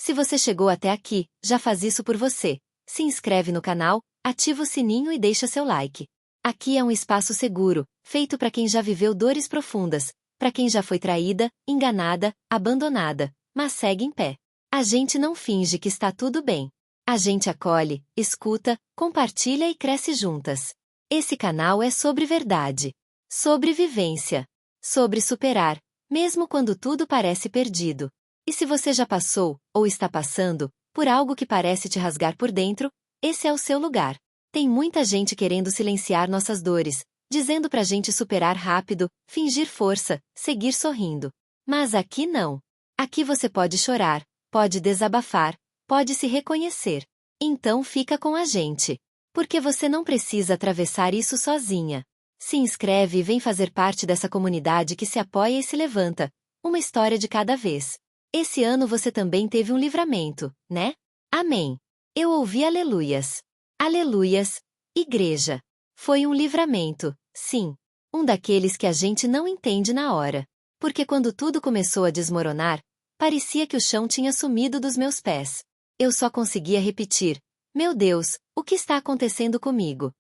Se você chegou até aqui, já faz isso por você. Se inscreve no canal, ativa o sininho e deixa seu like. Aqui é um espaço seguro, feito para quem já viveu dores profundas, para quem já foi traída, enganada, abandonada, mas segue em pé. A gente não finge que está tudo bem. A gente acolhe, escuta, compartilha e cresce juntas. Esse canal é sobre verdade, sobre vivência, sobre superar, mesmo quando tudo parece perdido. E se você já passou, ou está passando, por algo que parece te rasgar por dentro, esse é o seu lugar. Tem muita gente querendo silenciar nossas dores, dizendo pra gente superar rápido, fingir força, seguir sorrindo. Mas aqui não. Aqui você pode chorar, pode desabafar, pode se reconhecer. Então fica com a gente. Porque você não precisa atravessar isso sozinha. Se inscreve e vem fazer parte dessa comunidade que se apoia e se levanta. Uma história de cada vez. Esse ano você também teve um livramento, né? Amém. Eu ouvi aleluias. Aleluias, igreja. Foi um livramento, sim. Um daqueles que a gente não entende na hora. Porque quando tudo começou a desmoronar, parecia que o chão tinha sumido dos meus pés. Eu só conseguia repetir: meu Deus, o que está acontecendo comigo?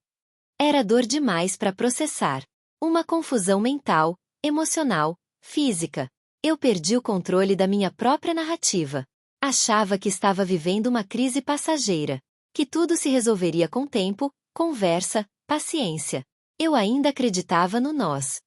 Era dor demais para processar. Uma confusão mental, emocional, física. Eu perdi o controle da minha própria narrativa. Achava que estava vivendo uma crise passageira. Que tudo se resolveria com tempo, conversa, paciência. Eu ainda acreditava no nós.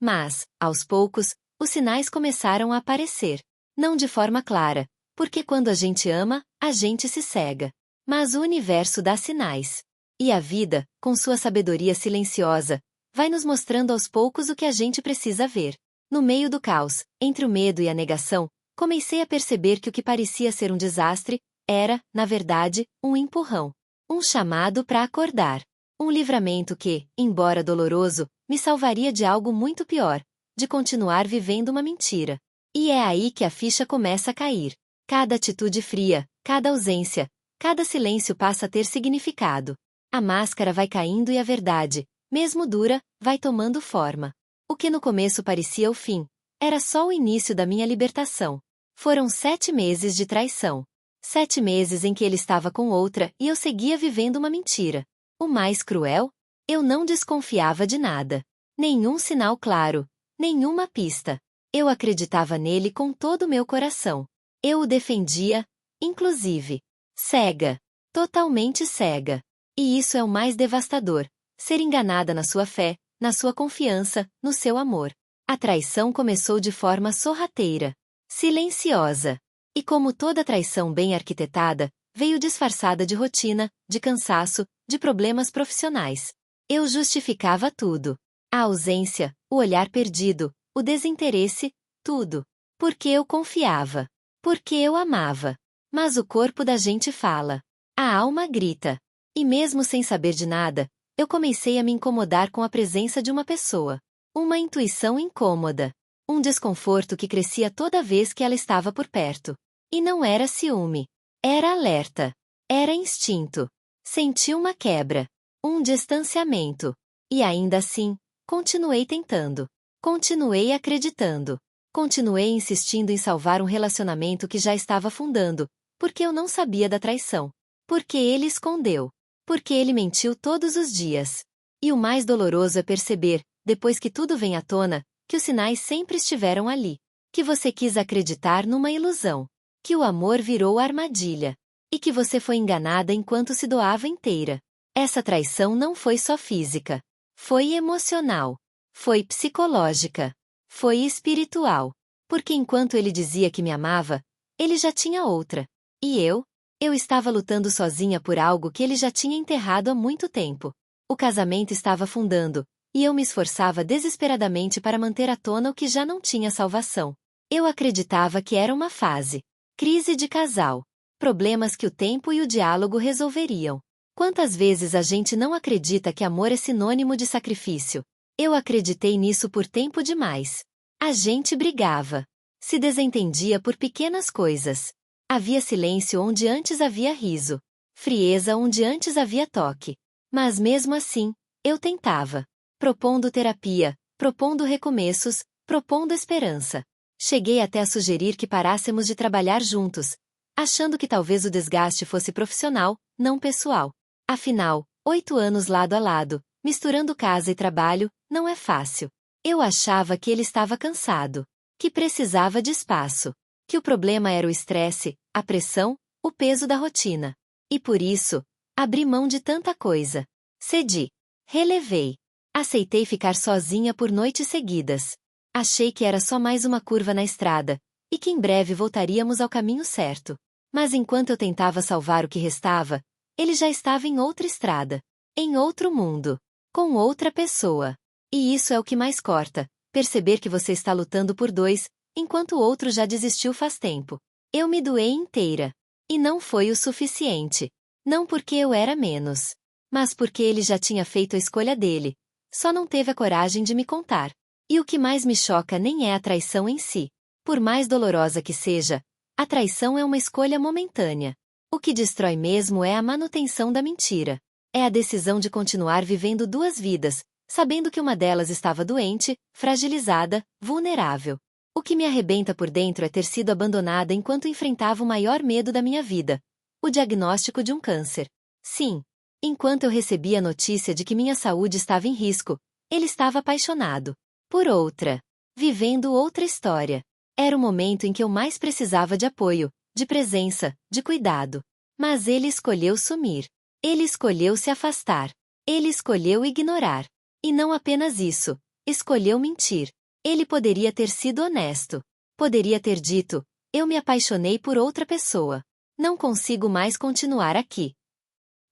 Mas, aos poucos, os sinais começaram a aparecer. Não de forma clara, porque quando a gente ama, a gente se cega. Mas o universo dá sinais. E a vida, com sua sabedoria silenciosa, vai nos mostrando aos poucos o que a gente precisa ver. No meio do caos, entre o medo e a negação, comecei a perceber que o que parecia ser um desastre, era, na verdade, um empurrão. Um chamado para acordar. Um livramento que, embora doloroso, me salvaria de algo muito pior, de continuar vivendo uma mentira. E é aí que a ficha começa a cair. Cada atitude fria, cada ausência, cada silêncio passa a ter significado. A máscara vai caindo e a verdade, mesmo dura, vai tomando forma. O que no começo parecia o fim, era só o início da minha libertação. Foram 7 meses de traição. 7 meses em que ele estava com outra e eu seguia vivendo uma mentira. O mais cruel? Eu não desconfiava de nada. Nenhum sinal claro, nenhuma pista. Eu acreditava nele com todo o meu coração. Eu o defendia, inclusive. Cega. Totalmente cega. E isso é o mais devastador. Ser enganada na sua fé, na sua confiança, no seu amor. A traição começou de forma sorrateira, silenciosa. E como toda traição bem arquitetada, veio disfarçada de rotina, de cansaço, de problemas profissionais. Eu justificava tudo. A ausência, o olhar perdido, o desinteresse, tudo. Porque eu confiava. Porque eu amava. Mas o corpo da gente fala. A alma grita. E mesmo sem saber de nada, eu comecei a me incomodar com a presença de uma pessoa. Uma intuição incômoda. Um desconforto que crescia toda vez que ela estava por perto. E não era ciúme. Era alerta. Era instinto. Senti uma quebra. Um distanciamento. E ainda assim, continuei tentando. Continuei acreditando. Continuei insistindo em salvar um relacionamento que já estava afundando, porque eu não sabia da traição. Porque ele escondeu. Porque ele mentiu todos os dias. E o mais doloroso é perceber, depois que tudo vem à tona, que os sinais sempre estiveram ali. Que você quis acreditar numa ilusão. Que o amor virou armadilha. E que você foi enganada enquanto se doava inteira. Essa traição não foi só física. Foi emocional. Foi psicológica. Foi espiritual. Porque enquanto ele dizia que me amava, ele já tinha outra. E eu? Eu estava lutando sozinha por algo que ele já tinha enterrado há muito tempo. O casamento estava afundando, e eu me esforçava desesperadamente para manter à tona o que já não tinha salvação. Eu acreditava que era uma fase. Crise de casal. Problemas que o tempo e o diálogo resolveriam. Quantas vezes a gente não acredita que amor é sinônimo de sacrifício? Eu acreditei nisso por tempo demais. A gente brigava. Se desentendia por pequenas coisas. Havia silêncio onde antes havia riso. Frieza onde antes havia toque. Mas mesmo assim, eu tentava. Propondo terapia, propondo recomeços, propondo esperança. Cheguei até a sugerir que parássemos de trabalhar juntos. achando que talvez o desgaste fosse profissional, não pessoal. Afinal, 8 anos lado a lado, misturando casa e trabalho, não é fácil. Eu achava que ele estava cansado, que precisava de espaço, que o problema era o estresse, a pressão, o peso da rotina. E por isso, abri mão de tanta coisa. Cedi. Relevei. Aceitei ficar sozinha por noites seguidas. Achei que era só mais uma curva na estrada, e que em breve voltaríamos ao caminho certo. Mas enquanto eu tentava salvar o que restava, ele já estava em outra estrada, em outro mundo, com outra pessoa. E isso é o que mais corta, perceber que você está lutando por dois, enquanto o outro já desistiu faz tempo. Eu me doei inteira. E não foi o suficiente. Não porque eu era menos, mas porque ele já tinha feito a escolha dele. Só não teve a coragem de me contar. E o que mais me choca nem é a traição em si. Por mais dolorosa que seja, a traição é uma escolha momentânea. O que destrói mesmo é a manutenção da mentira. É a decisão de continuar vivendo duas vidas, sabendo que uma delas estava doente, fragilizada, vulnerável. O que me arrebenta por dentro é ter sido abandonada enquanto enfrentava o maior medo da minha vida: o diagnóstico de um câncer. Sim. Enquanto eu recebia a notícia de que minha saúde estava em risco, ele estava apaixonado por outra, vivendo outra história. Era o momento em que eu mais precisava de apoio, de presença, de cuidado. Mas ele escolheu sumir. Ele escolheu se afastar. Ele escolheu ignorar. E não apenas isso, escolheu mentir. Ele poderia ter sido honesto. Poderia ter dito: eu me apaixonei por outra pessoa. Não consigo mais continuar aqui.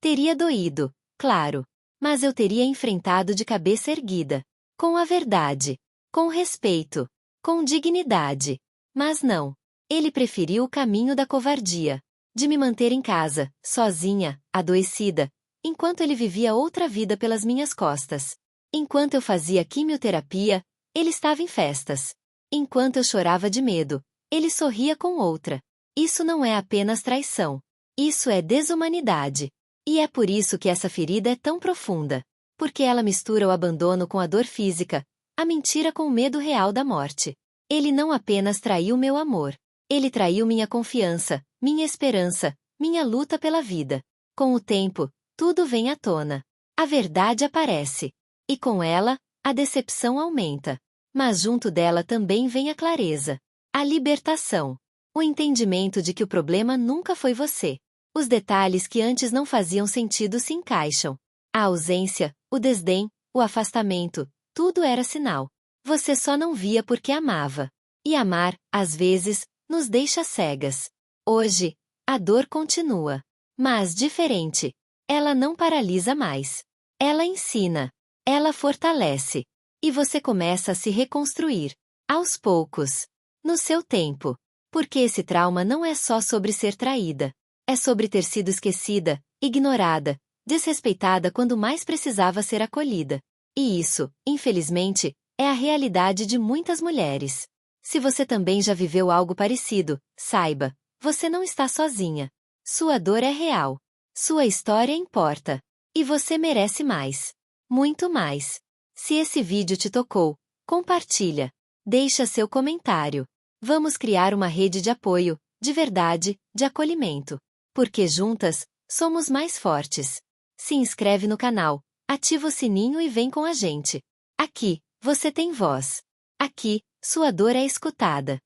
Teria doído, claro. Mas eu teria enfrentado de cabeça erguida. Com a verdade. Com respeito. Com dignidade. Mas não. Ele preferiu o caminho da covardia. De me manter em casa, sozinha, adoecida, enquanto ele vivia outra vida pelas minhas costas. Enquanto eu fazia quimioterapia, ele estava em festas. Enquanto eu chorava de medo, ele sorria com outra. Isso não é apenas traição. Isso é desumanidade. E é por isso que essa ferida é tão profunda. Porque ela mistura o abandono com a dor física, a mentira com o medo real da morte. Ele não apenas traiu meu amor. Ele traiu minha confiança, minha esperança, minha luta pela vida. Com o tempo, tudo vem à tona. A verdade aparece. E com ela, a decepção aumenta. Mas junto dela também vem a clareza. A libertação. O entendimento de que o problema nunca foi você. Os detalhes que antes não faziam sentido se encaixam. A ausência, o desdém, o afastamento, tudo era sinal. Você só não via porque amava. E amar, às vezes, nos deixa cegas. Hoje, a dor continua. Mas diferente. Ela não paralisa mais. Ela ensina. Ela fortalece. E você começa a se reconstruir. Aos poucos. No seu tempo. Porque esse trauma não é só sobre ser traída. É sobre ter sido esquecida, ignorada, desrespeitada quando mais precisava ser acolhida. E isso, infelizmente, é a realidade de muitas mulheres. Se você também já viveu algo parecido, saiba, você não está sozinha. Sua dor é real. Sua história importa. E você merece mais. Muito mais. Se esse vídeo te tocou, compartilha. Deixa seu comentário. Vamos criar uma rede de apoio, de verdade, de acolhimento. Porque juntas, somos mais fortes. Se inscreve no canal, ativa o sininho e vem com a gente. Aqui, você tem voz. Aqui, sua dor é escutada.